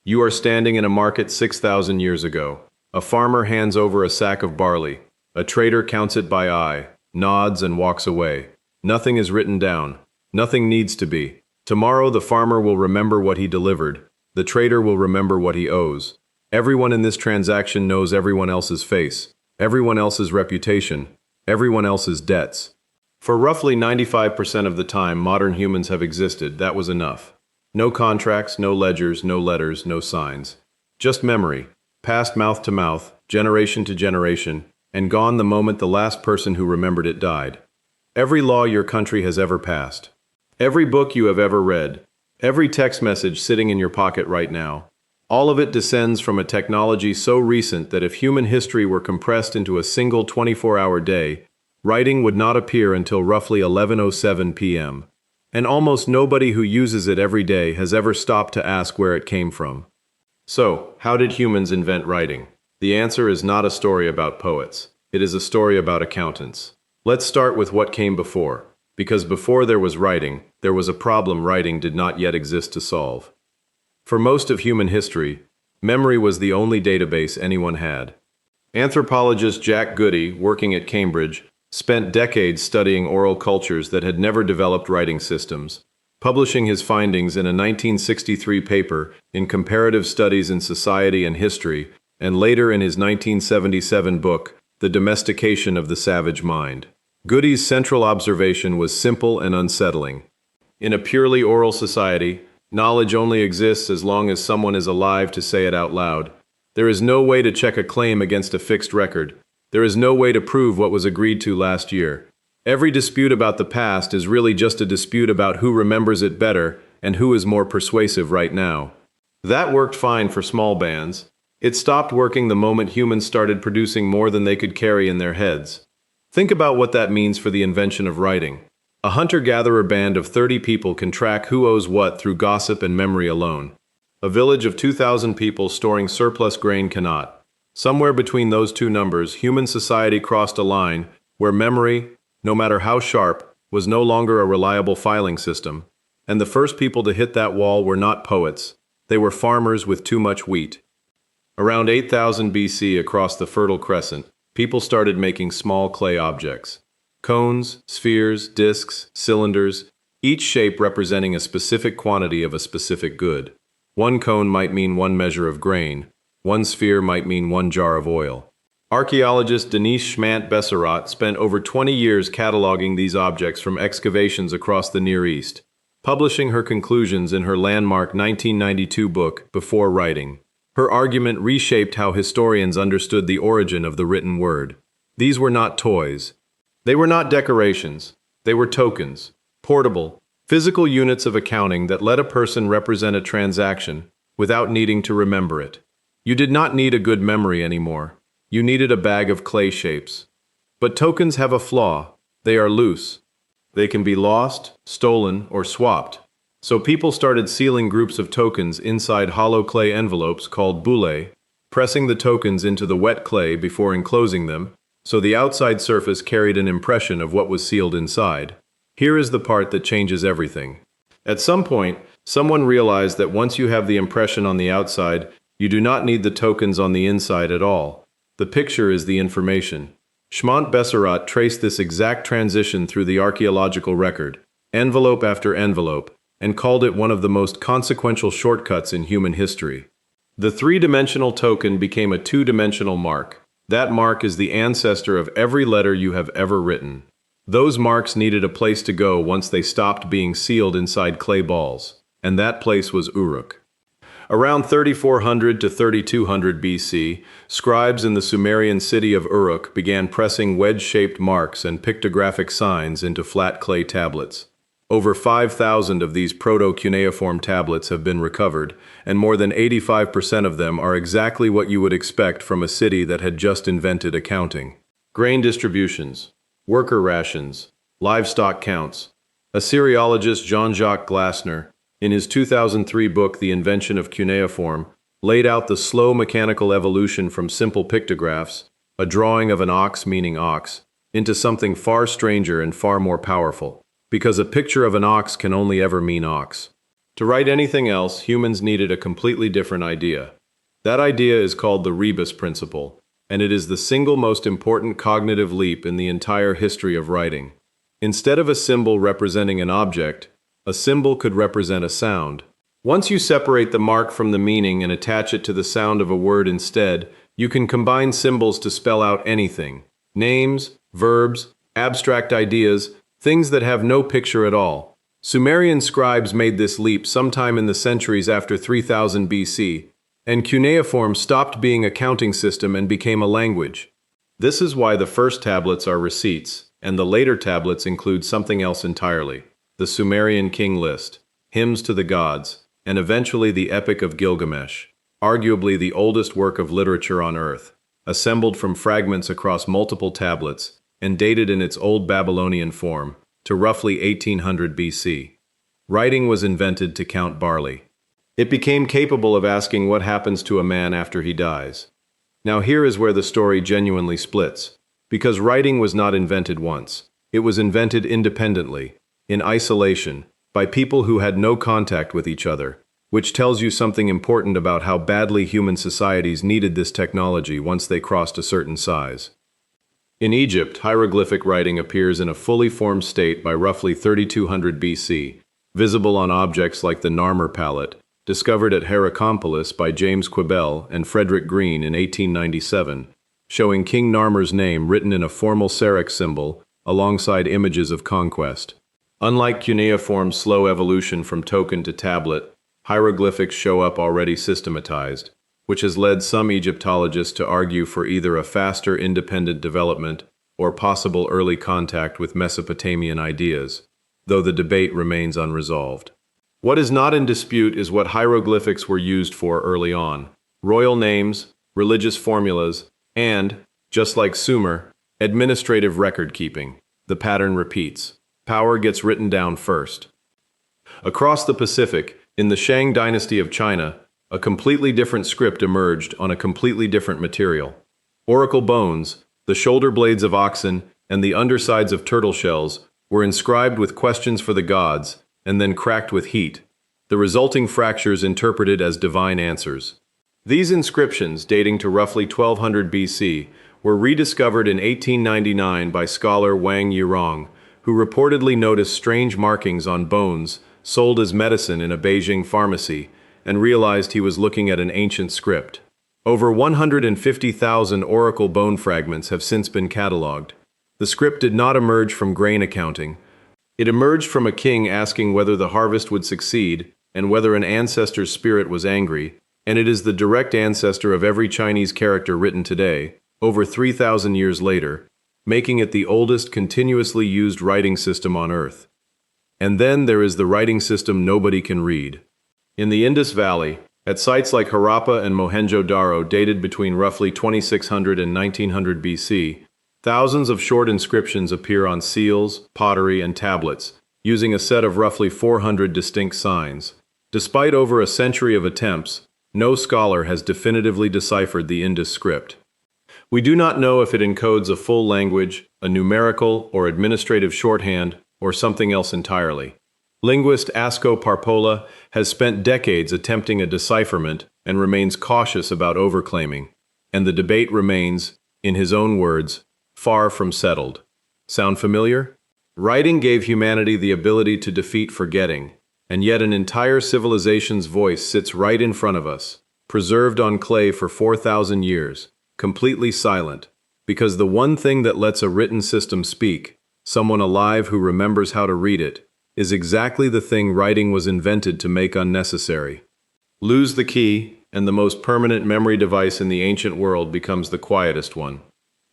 You are standing in a market 6,000 years ago. A farmer hands over a sack of barley. A trader counts it by eye, nods and walks away. Nothing is written down. Nothing needs to be. Tomorrow the farmer will remember what he delivered. The trader will remember what he owes. Everyone in this transaction knows everyone else's face, everyone else's reputation, everyone else's debts. For roughly 95% of the time modern humans have existed, that was enough. No contracts, no ledgers, no letters, no signs. Just memory, passed mouth to mouth, generation to generation, and gone the moment the last person who remembered it died. Every law your country has ever passed, every book you have ever read, every text message sitting in your pocket right now, all of it descends from a technology so recent that if human history were compressed into a single 24-hour day, writing would not appear until roughly 11:07 p.m. And almost nobody who uses it every day has ever stopped to ask where it came from. So, how did humans invent writing? The answer is not a story about poets. It is a story about accountants. Let's start with what came before. Because before there was writing, there was a problem writing did not yet exist to solve. For most of human history, memory was the only database anyone had. Anthropologist Jack Goody, working at Cambridge, spent decades studying oral cultures that had never developed writing systems, publishing his findings in a 1963 paper in Comparative Studies in Society and History, and later in his 1977 book, The Domestication of the Savage Mind. Goody's central observation was simple and unsettling. In a purely oral society, knowledge only exists as long as someone is alive to say it out loud. There is no way to check a claim against a fixed record. There is no way to prove what was agreed to last year. Every dispute about the past is really just a dispute about who remembers it better and who is more persuasive right now. That worked fine for small bands. It stopped working the moment humans started producing more than they could carry in their heads. Think about what that means for the invention of writing. A hunter-gatherer band of 30 people can track who owes what through gossip and memory alone. A village of 2,000 people storing surplus grain cannot. Somewhere between those two numbers, human society crossed a line where memory, no matter how sharp, was no longer a reliable filing system. And the first people to hit that wall were not poets. They were farmers with too much wheat. Around 8000 BC across the Fertile Crescent, people started making small clay objects. Cones, spheres, discs, cylinders, each shape representing a specific quantity of a specific good. One cone might mean one measure of grain. One sphere might mean one jar of oil. Archaeologist Denise Schmant-Besserat spent over 20 years cataloging these objects from excavations across the Near East, publishing her conclusions in her landmark 1992 book, Before Writing. Her argument reshaped how historians understood the origin of the written word. These were not toys. They were not decorations. They were tokens, portable, physical units of accounting that let a person represent a transaction without needing to remember it. You did not need a good memory anymore. You needed a bag of clay shapes. But tokens have a flaw. They are loose. They can be lost, stolen, or swapped. So people started sealing groups of tokens inside hollow clay envelopes called bullae, pressing the tokens into the wet clay before enclosing them, so the outside surface carried an impression of what was sealed inside. Here is the part that changes everything. At some point, someone realized that once you have the impression on the outside, you do not need the tokens on the inside at all. The picture is the information. Schmant-Besserat traced this exact transition through the archaeological record, envelope after envelope, and called it one of the most consequential shortcuts in human history. The three-dimensional token became a two-dimensional mark. That mark is the ancestor of every letter you have ever written. Those marks needed a place to go once they stopped being sealed inside clay balls, and that place was Uruk. Around 3400 to 3200 BC, scribes in the Sumerian city of Uruk began pressing wedge-shaped marks and pictographic signs into flat clay tablets. Over 5,000 of these proto-cuneiform tablets have been recovered, and more than 85% of them are exactly what you would expect from a city that had just invented accounting. Grain distributions, worker rations, livestock counts. Assyriologist Jean-Jacques Glasner, in his 2003 book The Invention of Cuneiform, laid out the slow mechanical evolution from simple pictographs, a drawing of an ox meaning ox, into something far stranger and far more powerful. Because a picture of an ox can only ever mean ox. To write anything else, humans needed a completely different idea. That idea is called the rebus principle, and it is the single most important cognitive leap in the entire history of writing. Instead of a symbol representing an object, a symbol could represent a sound. Once you separate the mark from the meaning and attach it to the sound of a word instead, you can combine symbols to spell out anything. Names, verbs, abstract ideas, things that have no picture at all. Sumerian scribes made this leap sometime in the centuries after 3000 BC, and cuneiform stopped being a counting system and became a language. This is why the first tablets are receipts, and the later tablets include something else entirely: the Sumerian king list, hymns to the gods, and eventually the Epic of Gilgamesh, arguably the oldest work of literature on Earth, assembled from fragments across multiple tablets, and dated in its Old Babylonian form to roughly 1800 BC. Writing was invented to count barley. It became capable of asking what happens to a man after he dies. Now here is where the story genuinely splits, because writing was not invented once. It was invented independently, in isolation, by people who had no contact with each other, which tells you something important about how badly human societies needed this technology once they crossed a certain size. In Egypt, hieroglyphic writing appears in a fully formed state by roughly 3200 BC, visible on objects like the Narmer palette, discovered at Heracompolis by James Quibell and Frederick Green in 1897, showing King Narmer's name written in a formal serif symbol alongside images of conquest. Unlike cuneiform's slow evolution from token to tablet, hieroglyphics show up already systematized, which has led some Egyptologists to argue for either a faster independent development or possible early contact with Mesopotamian ideas, though the debate remains unresolved. What is not in dispute is what hieroglyphics were used for early on: royal names, religious formulas, and, just like Sumer, administrative record-keeping. The pattern repeats. Power gets written down first. Across the Pacific, in the Shang dynasty of China, a completely different script emerged on a completely different material. Oracle bones, the shoulder blades of oxen, and the undersides of turtle shells were inscribed with questions for the gods and then cracked with heat, the resulting fractures interpreted as divine answers. These inscriptions, dating to roughly 1200 BC, were rediscovered in 1899 by scholar Wang Yirong, who reportedly noticed strange markings on bones sold as medicine in a Beijing pharmacy, and realized he was looking at an ancient script. Over 150,000 oracle bone fragments have since been catalogued. The script did not emerge from grain accounting. It emerged from a king asking whether the harvest would succeed and whether an ancestor's spirit was angry, and it is the direct ancestor of every Chinese character written today, over 3,000 years later, making it the oldest continuously used writing system on Earth. And then there is the writing system nobody can read. In the Indus Valley, at sites like Harappa and Mohenjo-Daro dated between roughly 2600 and 1900 BC, thousands of short inscriptions appear on seals, pottery, and tablets, using a set of roughly 400 distinct signs. Despite over a century of attempts, no scholar has definitively deciphered the Indus script. We do not know if it encodes a full language, a numerical or administrative shorthand, or something else entirely. Linguist Asko Parpola has spent decades attempting a decipherment and remains cautious about overclaiming, and the debate remains, in his own words, far from settled. Sound familiar? Writing gave humanity the ability to defeat forgetting, and yet an entire civilization's voice sits right in front of us, preserved on clay for 4,000 years, completely silent, because the one thing that lets a written system speak, someone alive who remembers how to read it, is exactly the thing writing was invented to make unnecessary. Lose the key, and the most permanent memory device in the ancient world becomes the quietest one.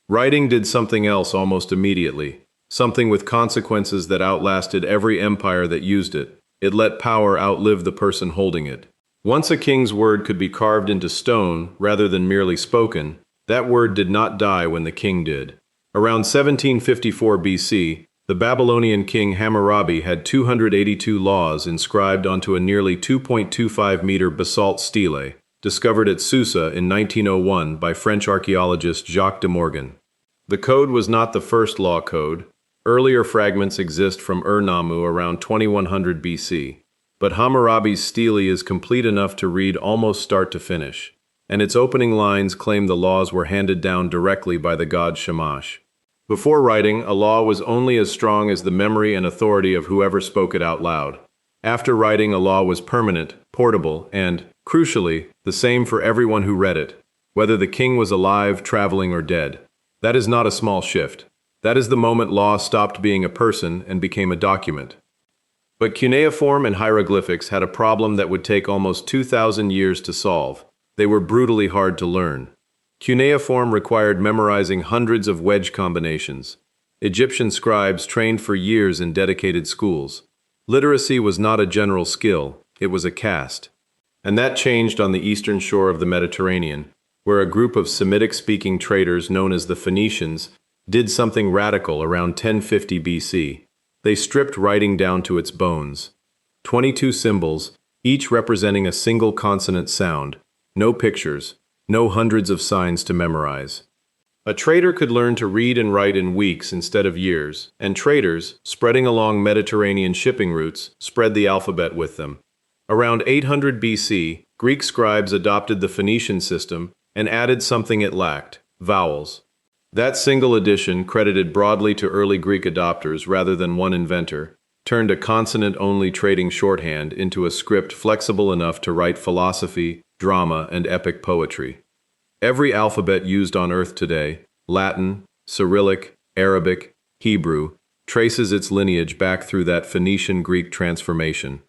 Writing did something else almost immediately, something with consequences that outlasted every empire that used it. It let power outlive the person holding it. Once a king's word could be carved into stone rather than merely spoken, that word did not die when the king did. Around 1754 BC, the Babylonian king Hammurabi had 282 laws inscribed onto a nearly 2.25-meter basalt stele, discovered at Susa in 1901 by French archaeologist Jacques de Morgan. The code was not the first law code. Earlier fragments exist from Ur-Nammu around 2100 BC, but Hammurabi's stele is complete enough to read almost start to finish, and its opening lines claim the laws were handed down directly by the god Shamash. Before writing, a law was only as strong as the memory and authority of whoever spoke it out loud. After writing, a law was permanent, portable, and, crucially, the same for everyone who read it, whether the king was alive, traveling, or dead. That is not a small shift. That is the moment law stopped being a person and became a document. But cuneiform and hieroglyphics had a problem that would take almost 2,000 years to solve. They were brutally hard to learn. Cuneiform required memorizing hundreds of wedge combinations. Egyptian scribes trained for years in dedicated schools. Literacy was not a general skill, it was a caste. And that changed on the eastern shore of the Mediterranean, where a group of Semitic-speaking traders known as the Phoenicians did something radical around 1050 BC. They stripped writing down to its bones. 22 symbols, each representing a single consonant sound. No pictures, no hundreds of signs to memorize. A trader could learn to read and write in weeks instead of years, and traders, spreading along Mediterranean shipping routes, spread the alphabet with them. Around 800 BC, Greek scribes adopted the Phoenician system and added something it lacked: vowels. That single addition, credited broadly to early Greek adopters rather than one inventor, turned a consonant-only trading shorthand into a script flexible enough to write philosophy, drama, and epic poetry. Every alphabet used on Earth today, Latin, Cyrillic, Arabic, Hebrew, traces its lineage back through that Phoenician-Greek transformation.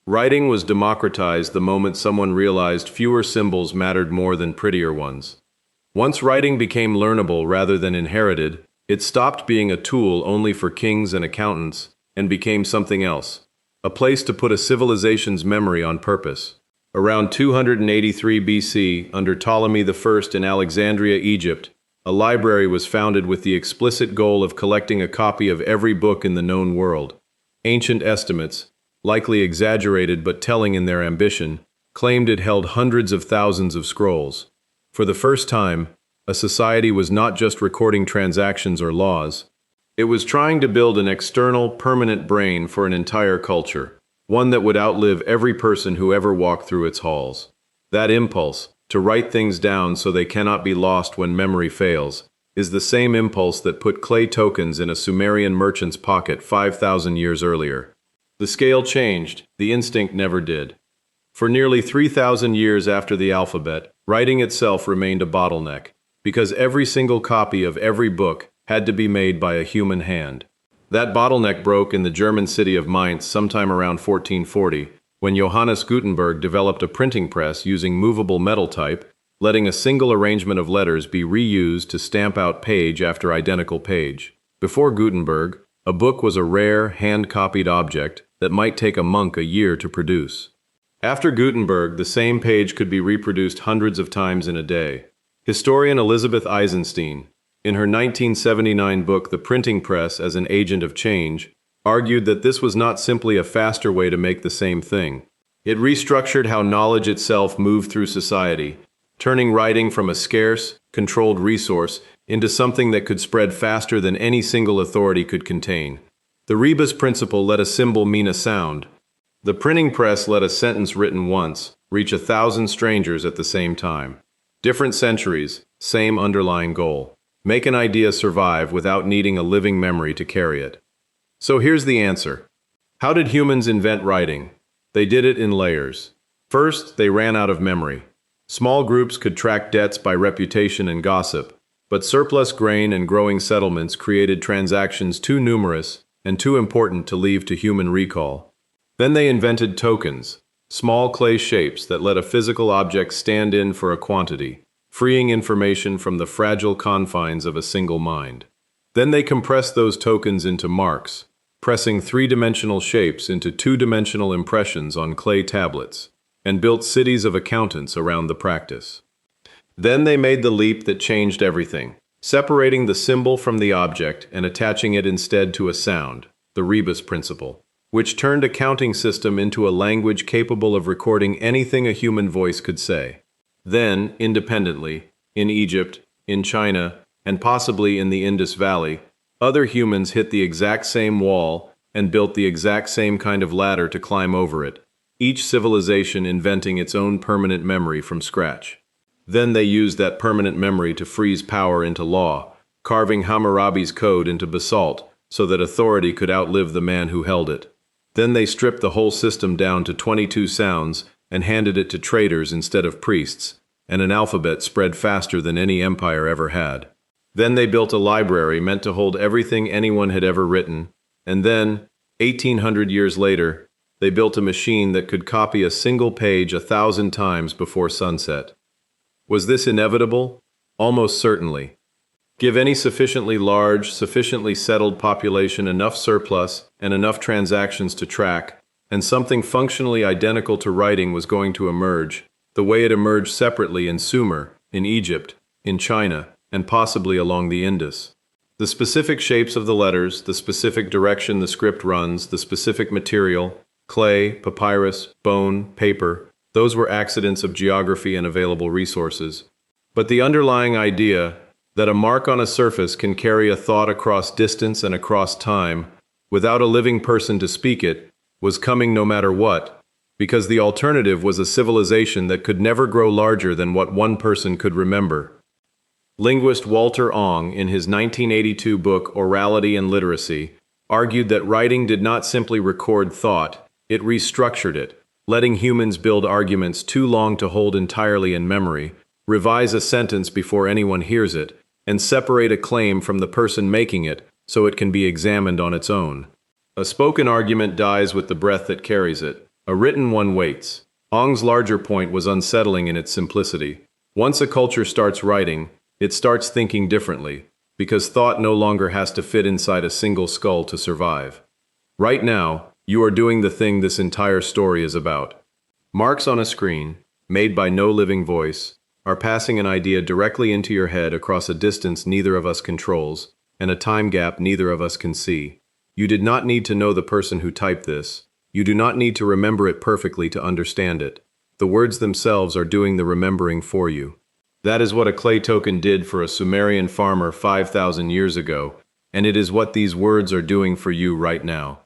Writing was democratized the moment someone realized fewer symbols mattered more than prettier ones. Once writing became learnable rather than inherited, it stopped being a tool only for kings and accountants and became something else, a place to put a civilization's memory on purpose. Around 283 BC, under Ptolemy I in Alexandria, Egypt, a library was founded with the explicit goal of collecting a copy of every book in the known world. Ancient estimates, likely exaggerated but telling in their ambition, claimed it held hundreds of thousands of scrolls. For the first time, a society was not just recording transactions or laws. It was trying to build an external, permanent brain for an entire culture, one that would outlive every person who ever walked through its halls. That impulse, to write things down so they cannot be lost when memory fails, is the same impulse that put clay tokens in a Sumerian merchant's pocket 5,000 years earlier. The scale changed, the instinct never did. For nearly 3,000 years after the alphabet, writing itself remained a bottleneck, because every single copy of every book had to be made by a human hand. That bottleneck broke in the German city of Mainz sometime around 1440, when Johannes Gutenberg developed a printing press using movable metal type, letting a single arrangement of letters be reused to stamp out page after identical page. Before Gutenberg, a book was a rare, hand-copied object that might take a monk a year to produce. After Gutenberg, the same page could be reproduced hundreds of times in a day. Historian Elizabeth Eisenstein, in her 1979 book The Printing Press as an Agent of Change, argued that this was not simply a faster way to make the same thing. It restructured how knowledge itself moved through society, turning writing from a scarce, controlled resource into something that could spread faster than any single authority could contain. The rebus principle let a symbol mean a sound. The printing press let a sentence written once reach 1,000 strangers at the same time. Different centuries, same underlying goal. Make an idea survive without needing a living memory to carry it. So here's the answer. How did humans invent writing? They did it in layers. First, they ran out of memory. Small groups could track debts by reputation and gossip, but surplus grain and growing settlements created transactions too numerous and too important to leave to human recall. Then they invented tokens, small clay shapes that let a physical object stand in for a quantity, freeing information from the fragile confines of a single mind. Then they compressed those tokens into marks, pressing three-dimensional shapes into two-dimensional impressions on clay tablets, and built cities of accountants around the practice. Then they made the leap that changed everything, separating the symbol from the object and attaching it instead to a sound, the rebus principle, which turned a counting system into a language capable of recording anything a human voice could say. Then, independently, in Egypt, in China, and possibly in the Indus Valley, other humans hit the exact same wall and built the exact same kind of ladder to climb over it. each civilization inventing its own permanent memory from scratch. Then they used that permanent memory to freeze power into law, carving Hammurabi's code into basalt so that authority could outlive the man who held it. Then they stripped the whole system down to 22 sounds and handed it to traders instead of priests, and an alphabet spread faster than any empire ever had. Then they built a library meant to hold everything anyone had ever written, and then, 1800 years later, they built a machine that could copy a single page 1,000 times before sunset. Was this inevitable? Almost certainly. Give any sufficiently large, sufficiently settled population enough surplus and enough transactions to track, and something functionally identical to writing was going to emerge, the way it emerged separately in Sumer, in Egypt, in China, and possibly along the Indus. The specific shapes of the letters, the specific direction the script runs, the specific material, clay, papyrus, bone, paper, those were accidents of geography and available resources. But the underlying idea that a mark on a surface can carry a thought across distance and across time, without a living person to speak it, was coming no matter what, because the alternative was a civilization that could never grow larger than what one person could remember. Linguist Walter Ong, in his 1982 book Orality and Literacy, argued that writing did not simply record thought, it restructured it, letting humans build arguments too long to hold entirely in memory, revise a sentence before anyone hears it, and separate a claim from the person making it so it can be examined on its own. A spoken argument dies with the breath that carries it. A written one waits. Ong's larger point was unsettling in its simplicity. Once a culture starts writing, it starts thinking differently, because thought no longer has to fit inside a single skull to survive. Right now, you are doing the thing this entire story is about. Marks on a screen, made by no living voice, are passing an idea directly into your head across a distance neither of us controls, and a time gap neither of us can see. You did not need to know the person who typed this. You do not need to remember it perfectly to understand it. The words themselves are doing the remembering for you. That is what a clay token did for a Sumerian farmer 5,000 years ago, and it is what these words are doing for you right now.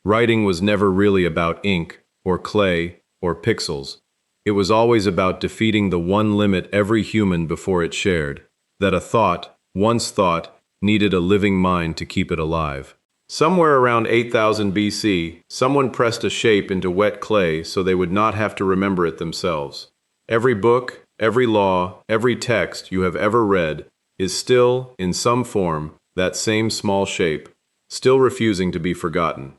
Writing was never really about ink, or clay, or pixels. It was always about defeating the one limit every human before it shared, that a thought, once thought, needed a living mind to keep it alive. Somewhere around 8000 BC, someone pressed a shape into wet clay so they would not have to remember it themselves. Every book, every law, every text you have ever read is still, in some form, that same small shape, still refusing to be forgotten.